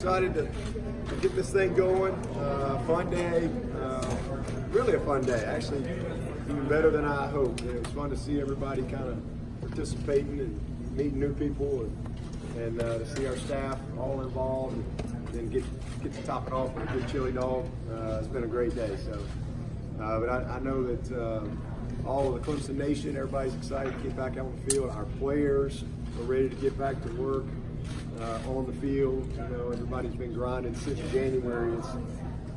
Excited to get this thing going. Fun day, really a fun day. Actually, even better than I hoped. It was fun to see everybody kind of participating and meeting new people, and to see our staff all involved, and then get to top it off with a good chili dog. It's been a great day. So, but I know that all of the Clemson Nation, everybody's excited to get back out on the field. Our players are ready to get back to work. On the field, you know, everybody's been grinding since January.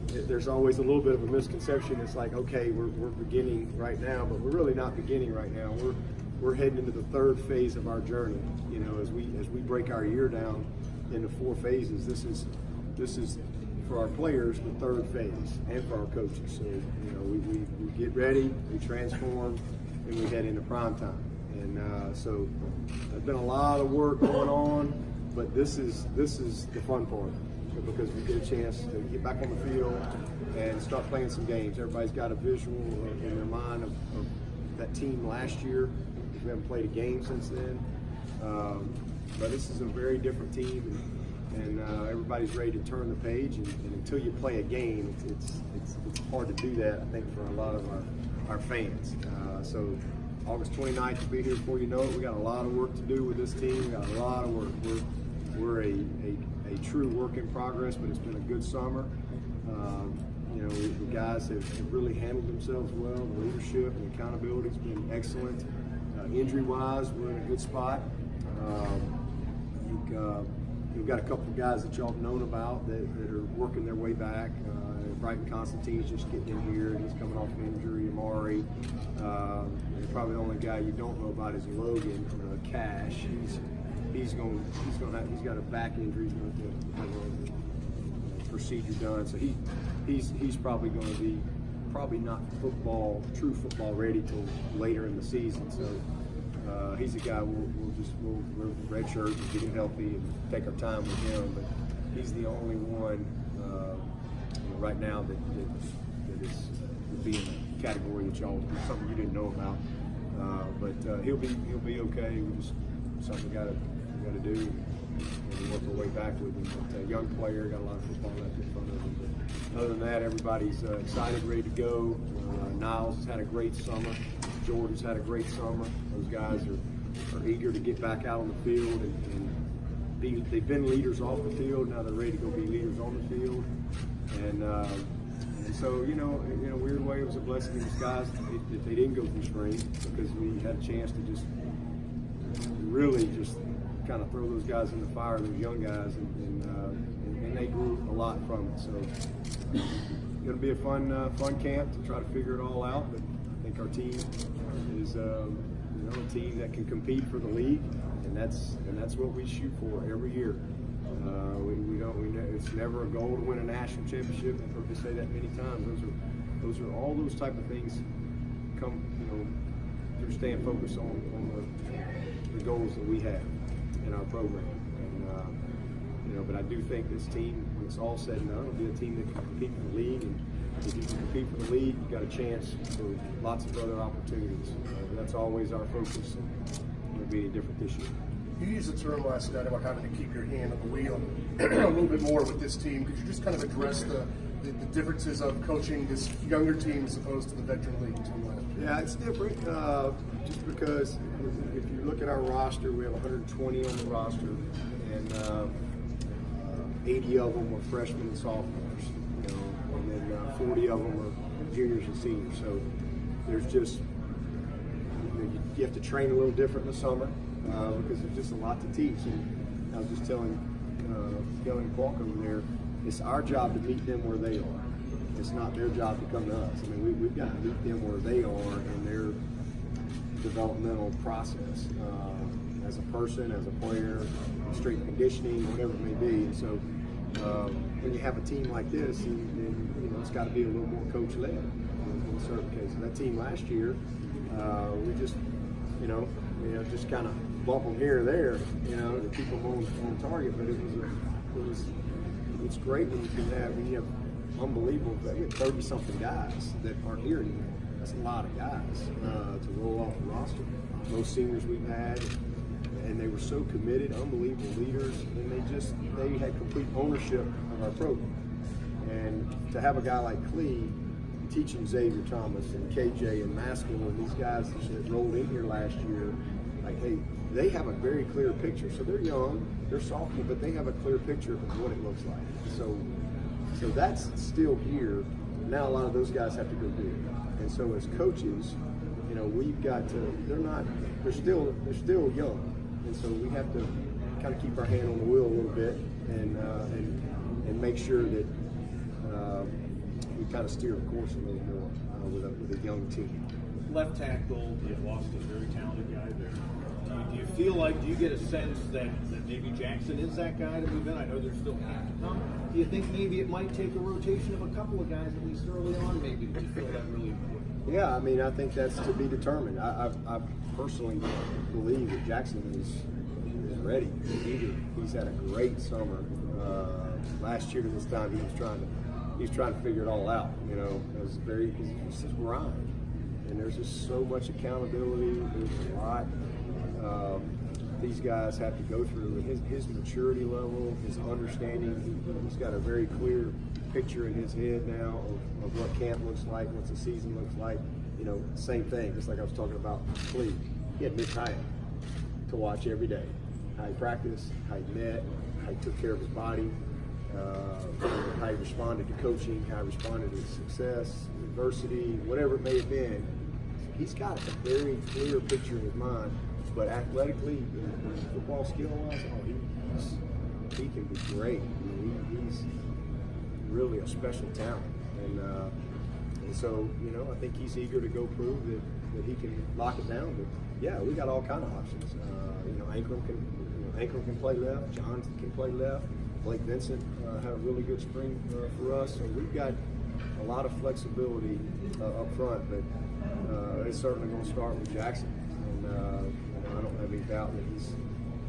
There's always a little bit of a misconception. It's like, okay, we're beginning right now, but we're really not beginning right now. We're heading into the third phase of our journey. You know, as we break our year down into 4 phases, this is for our players the third phase, and for our coaches. So, you know, we get ready, we transform, and we head into prime time. And so there's been a lot of work going on. But this is the fun part, because we get a chance to get back on the field and start playing some games. Everybody's got a visual in their mind of that team last year. We haven't played a game since then, but this is a very different team, and everybody's ready to turn the page. And until you play a game, it's hard to do that, I think, for a lot of our fans. So August 29th will be here before you know it. We got a lot of work to do with this team. We got a lot of work. We're a true work in progress, but it's been a good summer. You know, the guys have really handled themselves well. The leadership and accountability has been excellent. Injury-wise, we're in a good spot. We've got a couple of guys that y'all have known about that are working their way back. Brighton Constantine's just getting in here, and he's coming off an injury. Amari, probably the only guy you don't know about is Logan Cash. He's got a back injury. He's going to have a procedure done, so he's probably going to be not true football ready till later in the season. So he's a guy we'll redshirt and get him healthy and take our time with him. But he's the only one right now that would be in the category that y'all, something you didn't know about. But he'll be okay. We just something we got to do, and we work our way back with him. But a young player, got a lot of football left in front of him. But other than that, everybody's excited, ready to go. Niles has had a great summer. Jordan's had a great summer. Those guys are eager to get back out on the field, and they've been leaders off the field. Now they're ready to go be leaders on the field. And so, you know, in a weird way, it was a blessing in disguise that they didn't go through spring, because we had a chance to just really just kind of throw those guys in the fire, those young guys, and they grew a lot from it. So it's going to be a fun camp to try to figure it all out. But I think our team is a team that can compete for the league, and that's what we shoot for every year. It's never a goal to win a national championship. I've heard me say that many times. Those are all those type of things come, you know, through staying focused on the goals that we have in our program. And you know, but I do think this team, when it's all said and done, will be a team that can compete for the league. And if you can compete for the league, you got a chance for lots of other opportunities. That's always our focus. It'll be any different this year. You used the term last night about having to keep your hand on the wheel a little bit more with this team. Could you just kind of address the differences of coaching this younger team as opposed to the veteran league team last year? Yeah, it's different. Just because if you look at our roster, we have 120 on the roster, and 80 of them are freshmen and sophomores, you know, and then 40 of them are juniors and seniors. So there's just, you have to train a little different in the summer. Because there's just a lot to teach. And I was just telling Qualk over there, it's our job to meet them where they are. It's not their job to come to us. I mean, we've got to meet them where they are in their developmental process, as a person, as a player, strength and conditioning, whatever it may be. And so when you have a team like this, then you know, it's got to be a little more coach-led in certain cases. That team last year, we just, just kind of bump them here or there, you know, to keep them on target. But it's great when you have unbelievable. We have 30-something guys that aren't here anymore. That's a lot of guys to roll off the roster. Most seniors we've had, and they were so committed, unbelievable leaders, and they had complete ownership of our program. And to have a guy like Clee teaching Xavier Thomas and KJ and Maskell and these guys that rolled in here last year, like, hey, they have a very clear picture. So they're young, they're sophomore, but they have a clear picture of what it looks like. So that's still here. Now a lot of those guys have to go do it. And so as coaches, you know, we've got to, they're still young. And so we have to kind of keep our hand on the wheel a little bit and make sure that we kind of steer the course a little more with a young team. Left tackle, you lost a very talented guy there. Do you feel like, do you get a sense that maybe Jackson is that guy to move in? I know there's still time to come. Do you think maybe it might take a rotation of a couple of guys, at least early on, maybe? Do you feel that really important? Yeah, I mean, I think that's to be determined. I personally believe that Jackson is ready. He's had a great summer. Last year to this time, he was trying to figure it all out. You know, it's just grind, and there's just so much accountability. There's a lot these guys have to go through. His maturity level, his understanding. He's got a very clear picture in his head now of what camp looks like, what the season looks like. You know, same thing. Just like I was talking about Clee. He had Mitch Hyatt to watch every day. How he practiced, how he met, how he took care of his body. How he responded to coaching, how he responded to success, adversity, whatever it may have been. He's got a very clear picture in his mind, but athletically, football skill-wise, he can be great. I mean, he's really a special talent, and so, you know, I think he's eager to go prove that he can lock it down. But yeah, we got all kind of options. You know, Ankrum can play left, John can play left. Blake Vincent had a really good spring for us, so we've got a lot of flexibility up front, but it's certainly going to start with Jackson, and I don't have any doubt that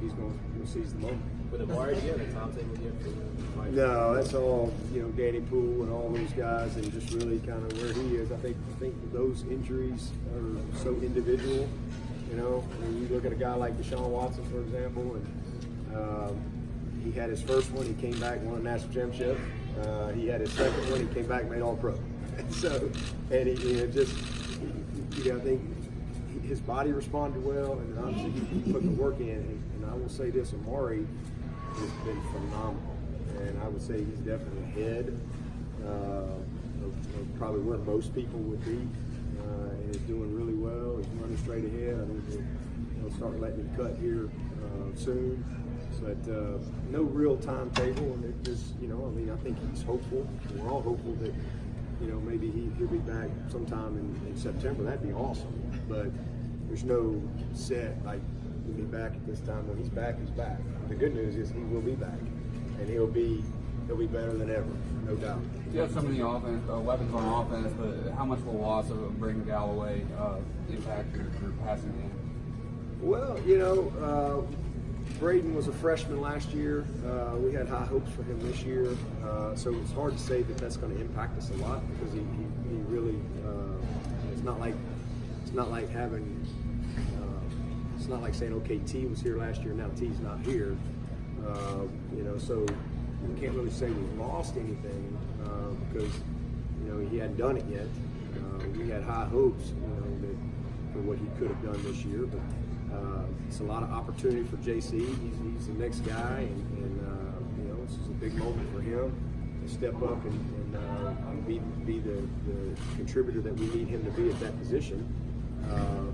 he's going to seize the moment. With Amari, do you have a top thing with you? No, that's all, you know, Danny Poole and all those guys, and just really kind of where he is. I think those injuries are so individual. You know, I mean, you look at a guy like Deshaun Watson, for example, and he had his first one, he came back, won a national championship. He had his second one, he came back, made all pro. So, and he I think his body responded well, and obviously he put the work in. And I will say this, Amari has been phenomenal. And I would say he's definitely ahead of probably where most people would be. And is doing really well, he's running straight ahead. I think he'll start letting him cut here soon. But no real timetable, and it just, you know, I mean, I think he's hopeful. We're all hopeful that, you know, maybe he'll be back sometime in September. That'd be awesome. But there's no set, like, he'll be back at this time. When he's back, he's back. The good news is he will be back, and he'll be better than ever, no doubt. You have so many weapons on offense, but how much will loss of Braden Galloway impact your passing game? Well, you know, Braden was a freshman last year. We had high hopes for him this year, so it's hard to say that that's going to impact us a lot because he really. It's not like having. It's not like saying, okay, T was here last year, now T's not here. You know, so we can't really say we lost anything because, you know, he hadn't done it yet. We had high hopes, you know, for what he could have done this year, but. It's a lot of opportunity for JC. He's the next guy, and you know, this is a big moment for him to step up and be the contributor that we need him to be at that position.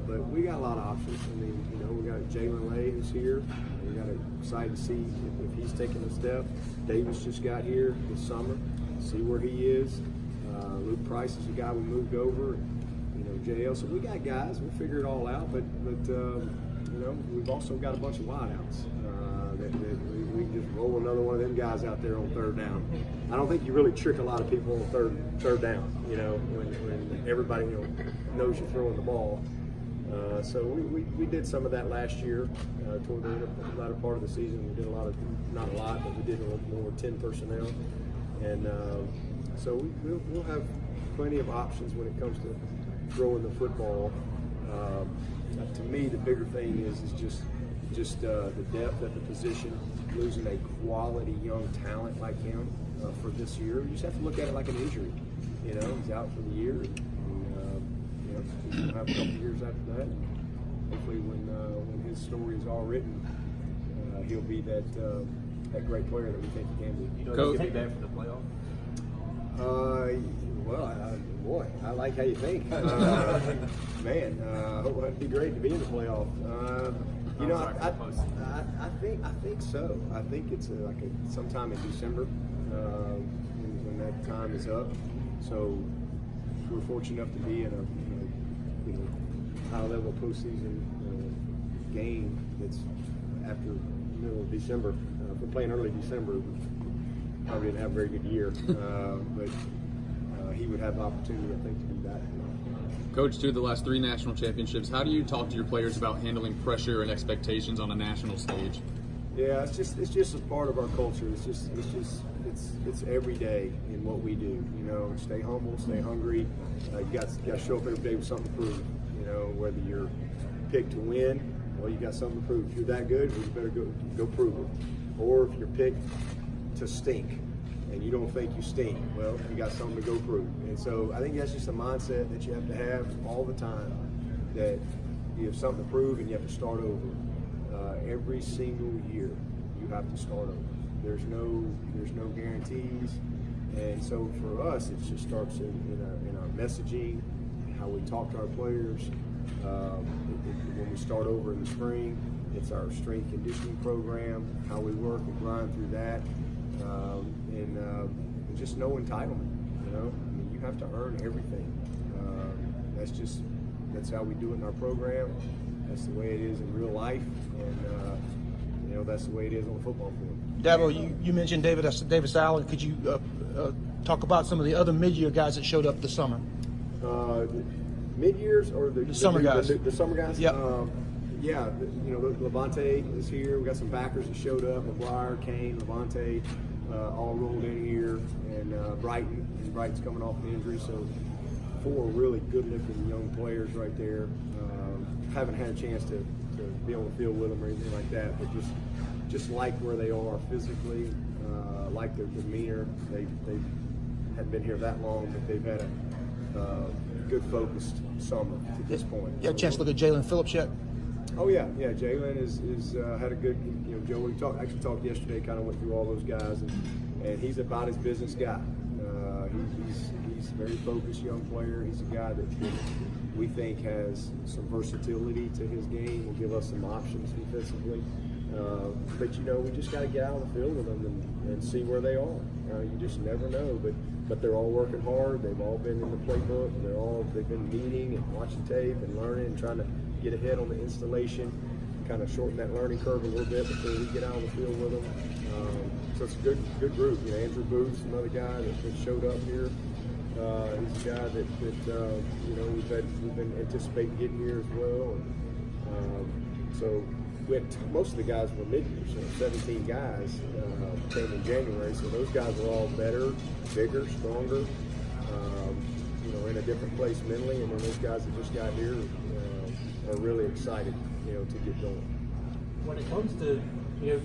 But we got a lot of options. I mean, you know, we got Jalen Lay who's here. We got excited to see if he's taking a step. Davis just got here this summer. See where he is. Luke Price is the guy we moved over. You know, JL. So we got guys. We'll figure it all out. But you know, we've also got a bunch of wideouts that we can just roll another one of them guys out there on third down. I don't think you really trick a lot of people on third down. You know, when everybody, you know, knows you're throwing the ball. So we did some of that last year toward the latter part of the season. We did not a lot, but we did a little more 10 personnel, and so we'll have plenty of options when it comes to throwing the football. To me, the bigger thing is just just the depth at the position, losing a quality young talent like him for this year. You just have to look at it like an injury. You know, he's out for the year, and you know, he's going to have a couple years after that. Hopefully, when his story is all written, he'll be that great player that we think he can be. You know, Coach, take that for the playoff. Well, boy, I like how you think. Man, it'd be great to be in the playoff. You know, I think so. I think it's sometime in December when that time is up. So we're fortunate enough to be in a high-level postseason game that's after the middle of December. If we're playing early December, we probably didn't have a very good year, but he would have the opportunity, I think, to do that. Coach, two of the last 3 national championships. How do you talk to your players about handling pressure and expectations on a national stage? Yeah, it's just a part of our culture. It's every day in what we do. You know, stay humble, stay hungry. You got to show up every day with something to prove. You know, whether you're picked to win, well, you got something to prove. If you're that good, well, you better go prove it. Or if you're picked to stink and you don't think you stink, well, you got something to go prove. And so I think that's just a mindset that you have to have all the time, that you have something to prove and you have to start over. Every single year you have to start over. There's no guarantees. And so for us, it just starts in our messaging, how we talk to our players. When we start over in the spring, it's our strength conditioning program, how we work and grind through that, and just no entitlement. You know, I mean, you have to earn everything. That's how we do it in our program. That's the way it is in real life, and you know, that's the way it is on the football field. Dabo, you mentioned Davis Allen. Could you talk about some of the other mid-year guys that showed up this summer? Mid-years or the summer guys? The summer guys? Yep. Yeah, you know, Levante is here. We got some backers that showed up. McGuire, Kane, Levante, all rolled in here, and Brighton. And Brighton's coming off an injury, so 4 really good-looking young players right there. Haven't had a chance to be on the field with them or anything like that, but just like where they are physically, like their demeanor. They hadn't been here that long, but they've had a good focused summer to this point. You had a chance to look at Jalen Phillips yet? Oh yeah. Jalen is had a good. You know, Joe, we talked yesterday. Kind of went through all those guys, and he's about his business guy. He's a very focused young player. He's a guy that we think has some versatility to his game. Will give us some options defensively. But you know, we just got to get out on the field with them and see where they are. You just never know. But they're all working hard. They've all been in the playbook. They've been meeting and watching tape and learning and trying to get ahead on the installation, kind of shorten that learning curve a little bit before we get out on the field with them. So it's a good group. You know, Andrew Booth's another guy that showed up here. He's a guy that you know, we've been anticipating getting here as well. And, so we had most of the guys were mid-year, so 17 guys came in January. So those guys are all better, bigger, stronger, you know, in a different place mentally. And then those guys that just got here are really excited, you know, to get going. When it comes to, you know,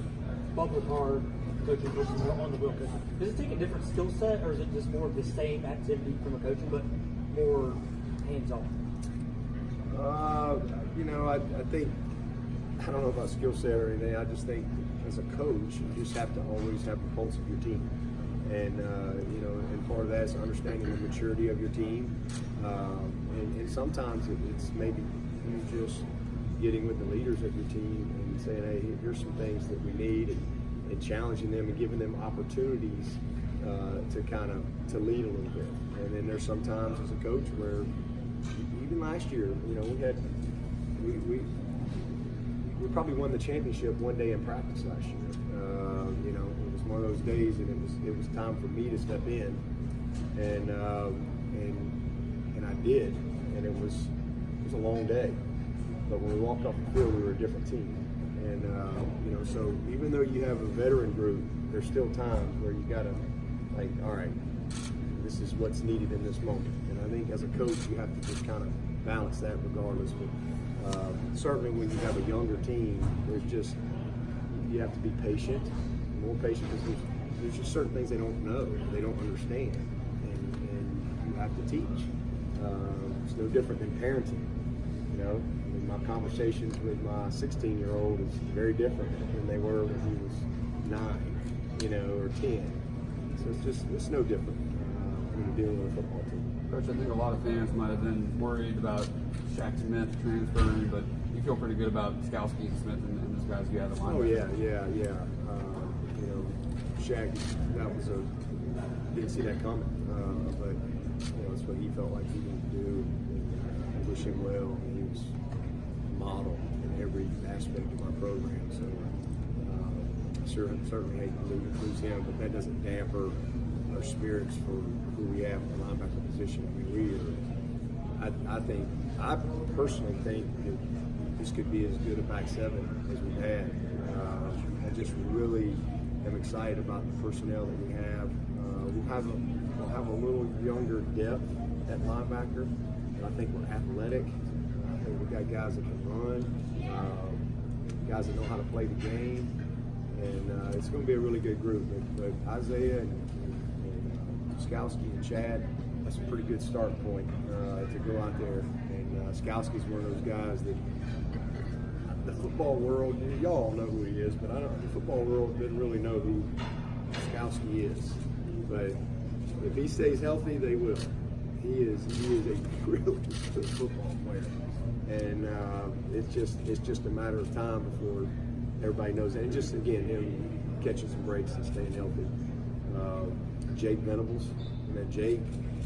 bumper car coaching versus on the wheel coaching, does it take a different skill set, or is it just more of the same activity from a coaching, but more hands-on? You know, I think, I don't know about skill set or anything. I just think as a coach, you just have to always have the pulse of your team. And, you know, and part of that is understanding the maturity of your team. And sometimes it's maybe you just getting with the leaders of your team and saying, hey, here's some things that we need, and challenging them and giving them opportunities to kind of to lead a little bit. And then there's sometimes as a coach where even last year, you know, we probably won the championship one day in practice last year. You know, it was one of those days, and it was time for me to step in, and I did, and it was a long day. But when we walked off the field, we were a different team. And you know, so even though you have a veteran group, there's still times where you gotta, like, all right, this is what's needed in this moment. And I think as a coach, you have to just kind of balance that regardless. But Certainly when you have a younger team, you have to be patient, more patient, because there's just certain things they don't know, they don't understand, and you have to teach. It's no different than parenting, you know. I mean, my conversations with my 16-year-old is very different than they were when he was 9, you know, or 10. So it's no different when you're dealing with a football team. Coach, I think a lot of fans might have been worried about Shaq Smith transferring, but you feel pretty good about Skowski and Smith and those guys you have in line. Oh yeah. You know, Shaq, didn't see that coming, but you know, it's what he felt like he needed to do. And I wish him well. He was a model in every aspect of our program. So certainly hate to lose him, but that doesn't damper our spirits for who we have in the linebacker position. I mean, I personally think that this could be as good a back seven as we've had. I just really am excited about the personnel that we have. We'll have a little younger depth at linebacker, and I think we're athletic. I think we've got guys that can run, guys that know how to play the game, and it's going to be a really good group. But Isaiah and Skowski and Chad, that's a pretty good start point to go out there. And Skowski's one of those guys that the football world, y'all know who he is, but the football world didn't really know who Skowski is. But if he stays healthy, they will. He is a really good football player, and it's just a matter of time before everybody knows that. And just again, him catching some breaks and staying healthy. Jake Venables, and Jake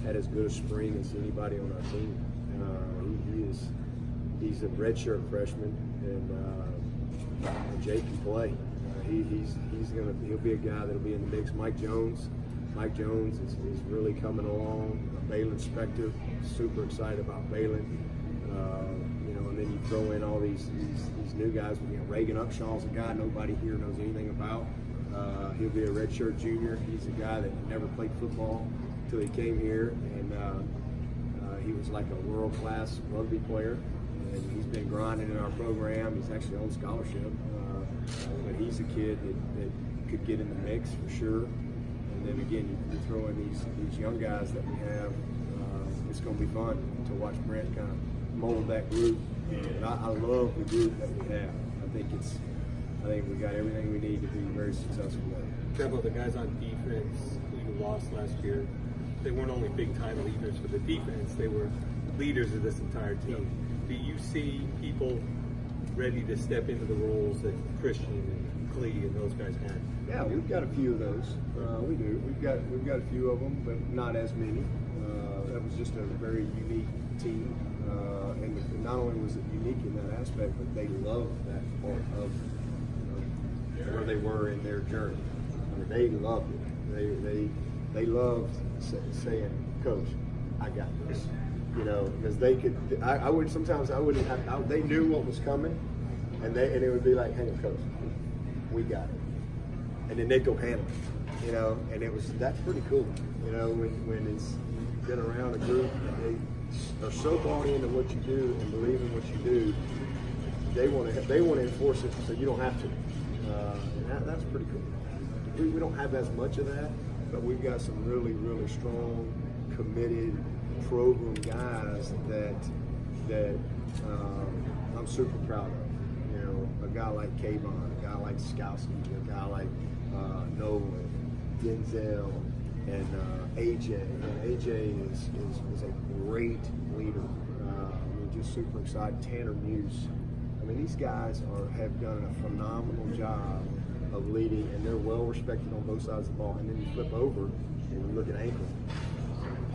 had as good a spring as anybody on our team. He's a redshirt freshman, and Jake can play. He'll be a guy that'll be in the mix. Mike Jones is really coming along. Balin Spector, super excited about Balin. You know, and then you throw in all these new guys. You know, Reagan Upshaw's a guy nobody here knows anything about. He'll be a redshirt junior. He's a guy that never played football until he came here, and he was like a world-class rugby player. And he's been grinding in our program. He's actually on scholarship, but he's a kid that could get in the mix for sure. And then again, you throw in these young guys that we have. It's going to be fun to watch Brent kind of mold that group. And I love the group that we have. I think we got everything we need to be very successful there. Dabo, the guys on defense who you lost last year, they weren't only big-time leaders for the defense, they were leaders of this entire team. Do you see people ready to step into the roles that Christian and Clee and those guys had? Yeah, we've got a few of those. We do. We've got a few of them, but not as many. That was just a very unique team, and not only was it unique in that aspect, but they loved that part of where they were in their journey. I mean, they loved it. They loved saying, "Coach, I got this." You know, because they could. I wouldn't have. They knew what was coming, and it would be like, "Hang on, Coach, we got it," and then they'd go handle it. You know, and that's pretty cool. You know, when it's been around a group and they are so bought into what you do and believe in what you do, they want to enforce it so you don't have to. And that's pretty cool. We don't have as much of that, but we've got some really, really strong, committed program guys that I'm super proud of. You know, a guy like Kayvon, a guy like Skowski, a guy like Nolan, Denzel, and AJ. And AJ is a great leader. We're just super excited. Tanner Muse. I mean, these guys have done a phenomenal job of leading, and they're well respected on both sides of the ball. And then you flip over and you look at Ankle,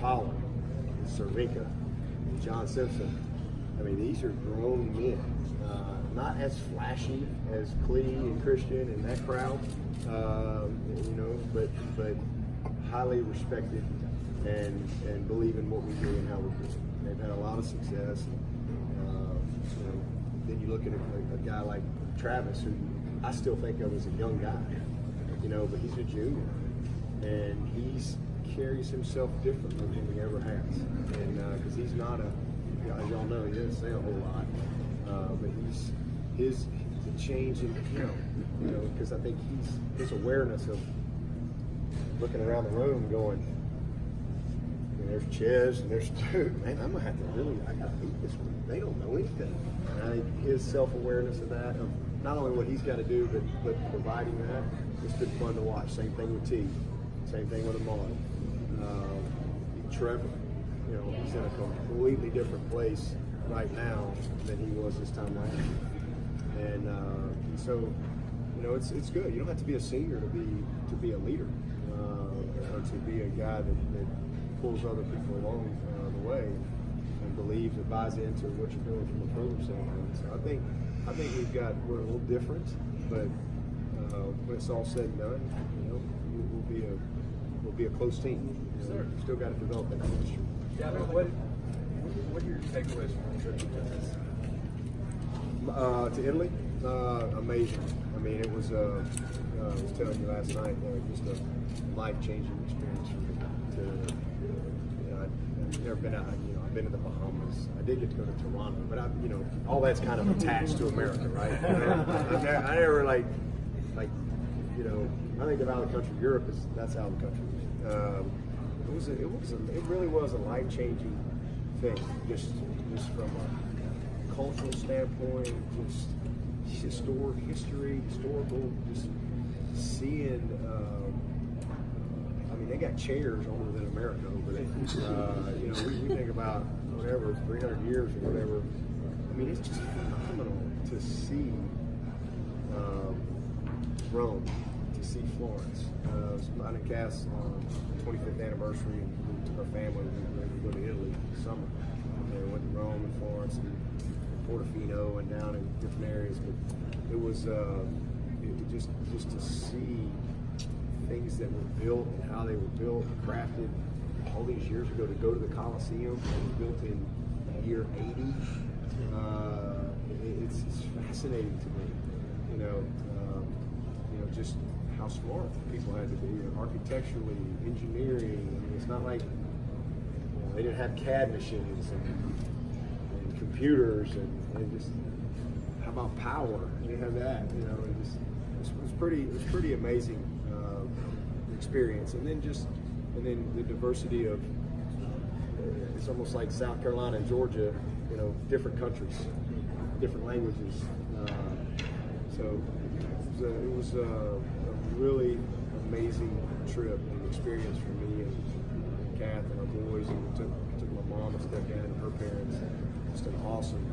Pollard, Cervinka, and John Simpson. I mean, these are grown men. Not as flashy as Clee and Christian and that crowd, you know, but highly respected and believe in what we do and how we do it. They've had a lot of success. You know, then you look at a guy like Travis, who I still think of as a young guy, you know, but he's a junior, and he carries himself differently than he ever has, and because he's not as y'all know, he doesn't say a whole lot. but his change in him, because I think his awareness of looking around the room, going, there's Ches and there's Stu. Man, I'm gonna have to I gotta beat this one. They don't know anything. And I think his self-awareness of that, of not only what he's got to do, but providing that, it's been fun to watch. Same thing with T. Same thing with Amon. Trevor, he's in a completely different place right now than he was this time last year. And so, it's good. You don't have to be a senior to be a leader, or to be a guy that pulls other people along the way and believes and buys into what you're doing from a program standpoint. So I think we're a little different, but when it's all said and done, we'll be a close team. Still got to develop that chemistry. Yeah, what are your takeaways from the trip to Texas? To Italy, amazing. I mean, it was. I was telling you last night, just a life-changing experience for me. I've never been out. I've been to the Bahamas. I did get to go to Toronto, but all that's kind of attached to America, right? I never I think of out of the country. Europe that's out of the country. It really was a life-changing thing, just from a cultural standpoint, just historical, just seeing. They got chairs older than America over there. We think about whatever 300 years or whatever. It's just phenomenal to see Rome, to see Florence. I didn't cast on 25th anniversary, and we took our family. We were ready to go to Italy this summer. We went to Rome and Florence and Portofino and down in different areas. But it was just to see things that were built and how they were built and crafted all these years ago, to go to the Coliseum. It was built in year 80. It's fascinating to me, just how smart people had to be, architecturally, engineering. It's not like they didn't have CAD machines and computers and just how about power? They didn't have that. It was pretty amazing experience, and then the diversity of it's almost like South Carolina and Georgia, different countries, different languages. So it was a really amazing trip and experience for me and Kath and our boys, and we took my mom and stepdad and her parents. Just an awesome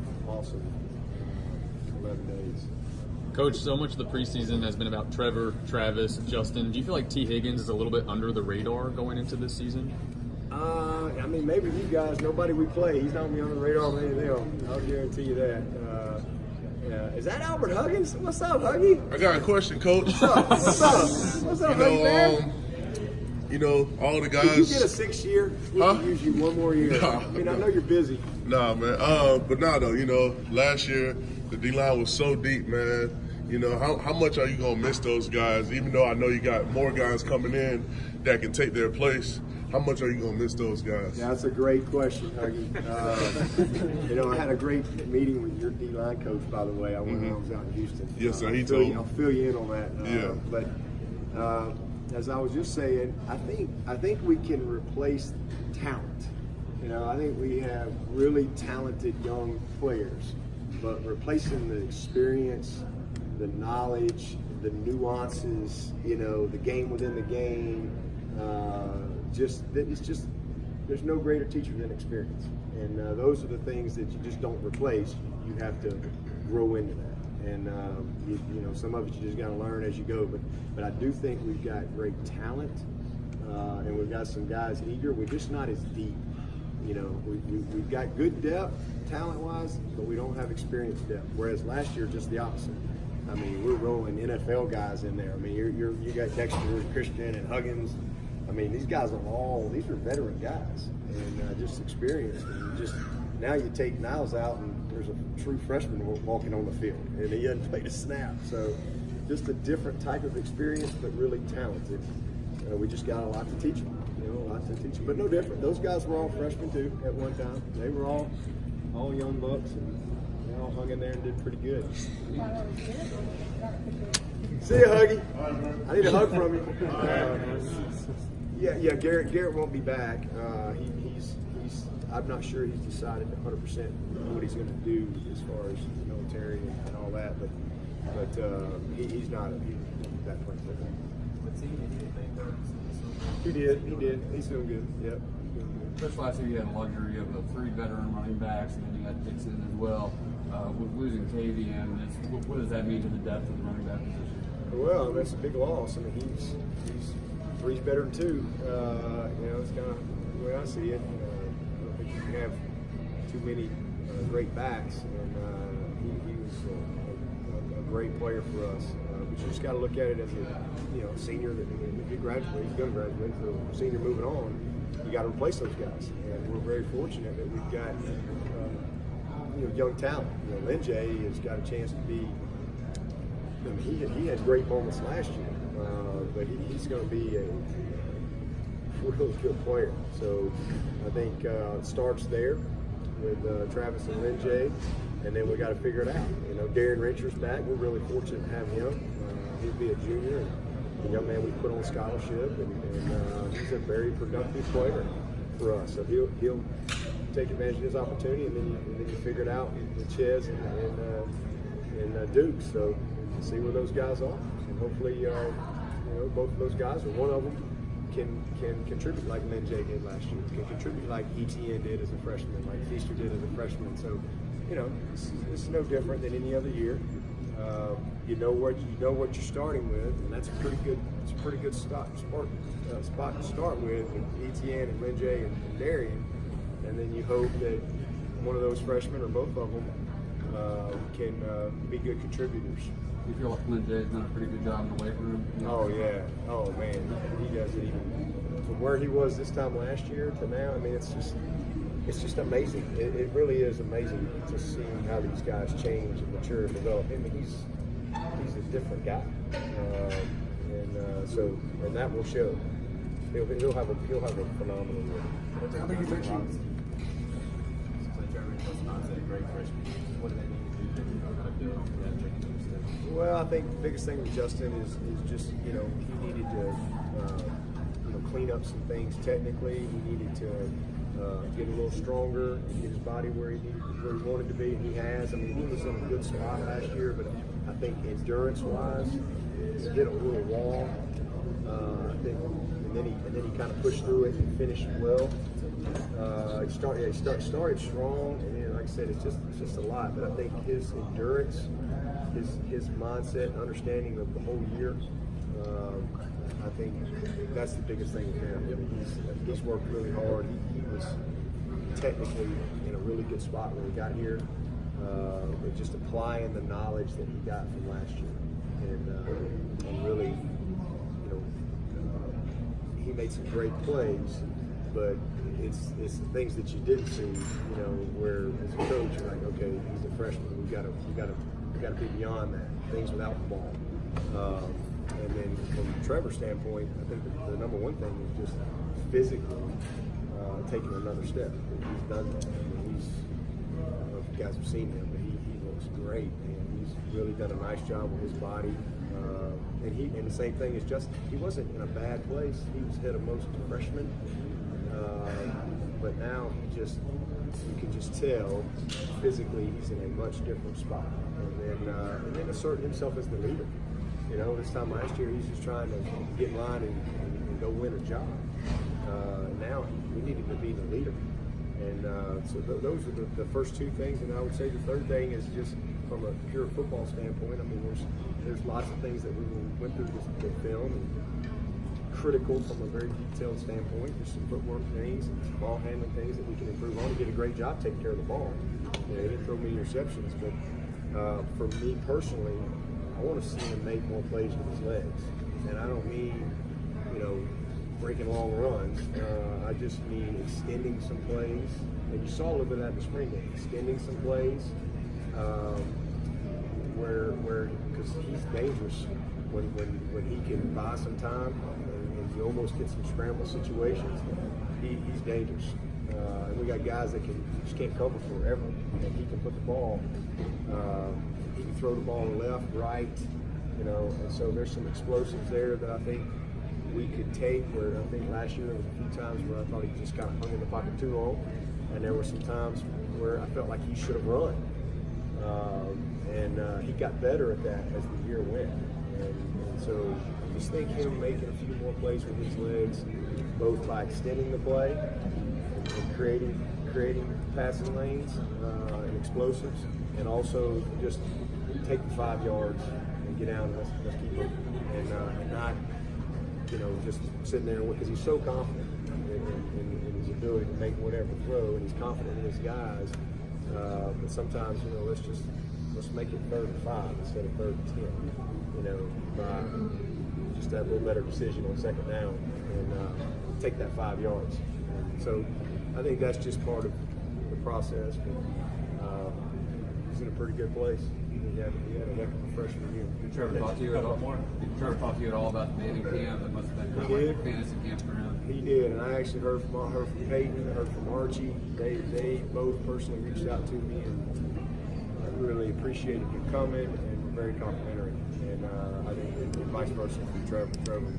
11 days. Coach, so much of the preseason has been about Trevor, Travis, Justin. Do you feel like T. Higgins is a little bit under the radar going into this season? Maybe you guys, nobody we play, he's not going to be on the radar of anything else. I'll guarantee you that. Is that Albert Huggins? What's up, Huggy? I got a question, Coach. What's up, Huggy, man? All the guys. Did you get a 6th year? We can use you one more year. Nah, I know you're busy. Nah, man. But now though, last year the D-line was so deep, man. How much are you gonna miss those guys? Even though I know you got more guys coming in that can take their place, how much are you gonna miss those guys? Yeah, that's a great question, Huggy. I had a great meeting with your D-line coach, by the way. I was out in Houston. Yes, sir. He told me. I'll fill you in on that. Yeah. But as I was just saying, I think we can replace talent. I think we have really talented young players, but replacing the experience, the knowledge, the nuances, the game within the game, there's no greater teacher than experience. And those are the things that you just don't replace. You have to grow into that. And some of it you just got to learn as you go. But I do think we've got great talent, and we've got some guys eager. We're just not as deep. We've got good depth, talent-wise, but we don't have experience depth. Whereas last year, just the opposite. We're rolling NFL guys in there. You got Dexter, Christian, and Huggins. These guys these are veteran guys, and just experienced. And now you take Niles out, and there's a true freshman walking on the field, and he hasn't played a snap. So just a different type of experience, but really talented. We just got a lot to teach them, but no different. Those guys were all freshmen too at one time. They were all young bucks, and all hung in there and did pretty good. See you, Huggy. I need a hug from you. Yeah. Garrett won't be back. I'm not sure he's decided 100% what he's going to do as far as the military and all that, but he's not that player. He did. He's doing good. Yep. Just last year, you had the luxury of the 3 veteran running backs, and then you had Dixon as well. With losing Kavian, what does that mean to the depth of the running back position? Well, that's a big loss. I mean, he's 3's better than 2. It's kind of the way I see it. I don't think you can have too many great backs, and he was a great player for us. But you just got to look at it as a senior that if he graduates, he's going to graduate. So senior moving on, you got to replace those guys, and we're very fortunate that we've got young talent. Lynn J has got a chance to be. I mean, he had great moments last year, but he's going to be a really good player. So I think it starts there with Travis and Lynn J, and then we got to figure it out. Darren Rencher's back. We're really fortunate to have him. He'll be a junior, and a young man we put on scholarship, and he's a very productive player for us. So he'll take advantage of his opportunity, and then you figure it out with Ches and Duke. So see where those guys are, and hopefully both of those guys, or one of them, can contribute like Lynn J did last year, can contribute like Etienne did as a freshman, like Feaster did as a freshman. So it's no different than any other year. You know what you're starting with, and that's a pretty good spot to start with Etienne and Lynn J and Darian, and then you hope that one of those freshmen or both of them can be good contributors. You feel like Lynn J has done a pretty good job in the weight room? Oh yeah. Oh man, he does it even from where he was this time last year to now. I mean, it's just amazing. It really is amazing to see how these guys change and mature and develop. I mean, he's a different guy, and that will show. He'll have a phenomenal year. I think you mentioned. Well, I think the biggest thing with Justin is just he needed to clean up some things technically. He needed to get a little stronger and get his body where he wanted to be, and he has. I mean, he was in a good spot last year, but I think endurance-wise, he hit a little wall. I think, and then he kind of pushed through it and finished well. He started strong, and then, like I said, it's just a lot. But I think his endurance, his mindset, understanding of the whole year, I think that's the biggest thing with him. He's worked really hard. He was technically in a really good spot when he got here, but just applying the knowledge that he got from last year, and really, he made some great plays, but it's the things that you didn't see, where as a coach you're like, okay, he's a freshman, we got to be beyond that. Things without the ball. And then from Trevor's standpoint, I think the number one thing is just physically taking another step. He's done that. I don't know if you guys have seen him, but he looks great, and he's really done a nice job with his body. And the same thing is Justin. He wasn't in a bad place. He was ahead of most freshmen, but now you can just tell physically he's in a much different spot. And then assert himself as the leader. This time last year he's just trying to get in line and go win a job. Now we need him to be the leader. And so those are the first two things. And I would say the third thing is just from a pure football standpoint. I mean, there's lots of things that we went through the film, and critical from a very detailed standpoint. There's some footwork things and some ball handling things that we can improve on. He did a great job taking care of the ball. He didn't throw many interceptions, but for me personally, I want to see him make more plays with his legs. And I don't mean, breaking long runs. I just mean extending some plays. And you saw a little bit of that in the spring game. Extending some plays because he's dangerous when he can buy some time and you almost get some scramble situations. He's dangerous. And we got guys that just can't cover forever. And he can put the ball, he can throw the ball left, right, you know. And so there's some explosives there that I think we could take. Where I think last year there was a few times where I thought he just kind of hung in the pocket too long, and there were some times where I felt like he should have run. And he got better at that as the year went. And so I just think him making a few more plays with his legs, both by extending the play and creating passing lanes and explosives, and also just take the 5 yards and get out and let's keep it, and not, you know, just sitting there, because he's so confident in his ability to make whatever throw, and he's confident in his guys. But sometimes, you know, let's make it 3rd and 5 instead of 3rd and 10. You know, just have a little better decision on 2nd down and take that 5 yards. So I think that's just part of the process. But he's in a pretty good place. He had a heck of a freshman year. Did Trevor talk to you at all? Did Trevor talk to you at all about the Manning camp? That must have been kind of like a fantasy camp for him. He did, and I actually heard from Peyton, I heard from Archie. They both personally reached out to me, and I really appreciated him coming, and were very complimentary. And I think and vice versa from Trevor. Trevor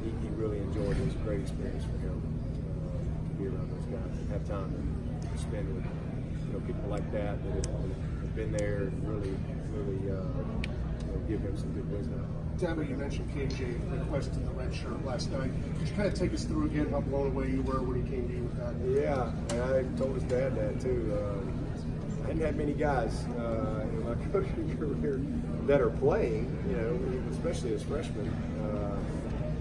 he really enjoyed it. It was a great experience for him to be around those guys and have time to spend with, you know, people like that have been there and really you know, give him some good wisdom. Dabo, you mentioned KJ requesting the red shirt last night. Could you kind of take us through again how blown away you were when he came to you with that? Yeah, and I told his dad that too. I hadn't had many guys in my coaching career that are playing, you know, especially as freshmen,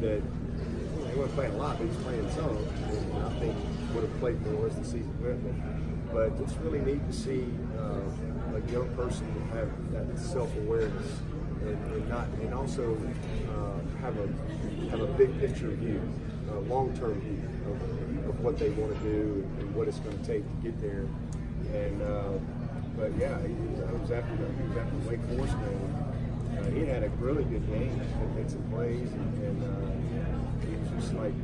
that, you know, he wasn't playing a lot, but he's playing some, and I think would have played more as the season went. But it's really neat to see a young person have that self-awareness and also have a big picture view, a long-term view of what they want to do and what it's going to take to get there. And but yeah, he was after the Wake Forest game. He had a really good game. He made some plays, and he was just like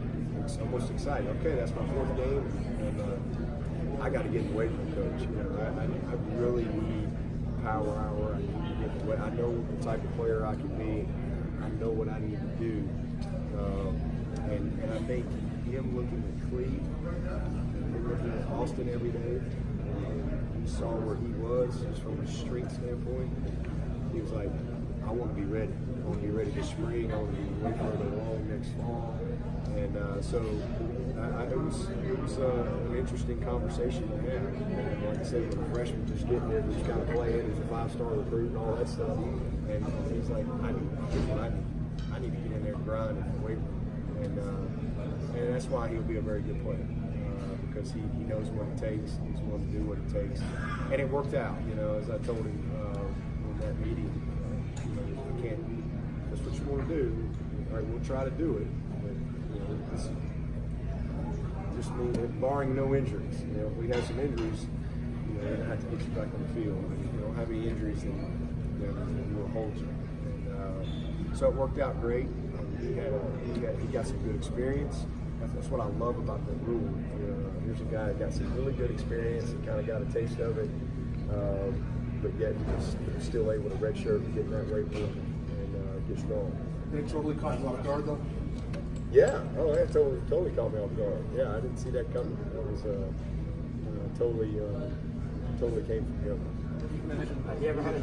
almost excited. Okay, that's my 4th game, and I got to get in the weight room, coach. You know, I really need power hour. I need to get the weight. I know the type of player I can be. I know what I need to do, and I think him looking at Cleve, him looking at Austin every day. He saw where he was just from a strength standpoint. He was like, I want to be ready. I want to be ready this spring. I want to be ready for the long next fall. And so it was an interesting conversation to have. And like I said, with a freshman just getting there, just kind of playing as a 5-star recruit and all that stuff. And he's like, I need to get in there and grind in the weight room. And that's why he'll be a very good player. Because he knows what it takes, he's willing to do what it takes, and it worked out. You know, as I told him in that meeting, you know, you can't. That's what you want to do. All right, we'll try to do it. But, you know, this just means barring no injuries. You know, if we have some injuries, you know, we're gonna have to get you back on the field. And if you don't have any injuries, then you know, we'll hold you. And so it worked out great. He got some good experience. That's what I love about the rule. Here's a guy that got some really good experience and kind of got a taste of it, but yet he was still able to redshirt and get in that weight room and get strong. Did it totally caught you off guard, though? Yeah. Oh, that totally caught me off guard. Yeah, I didn't see that coming. That was totally came from him. Have you ever had a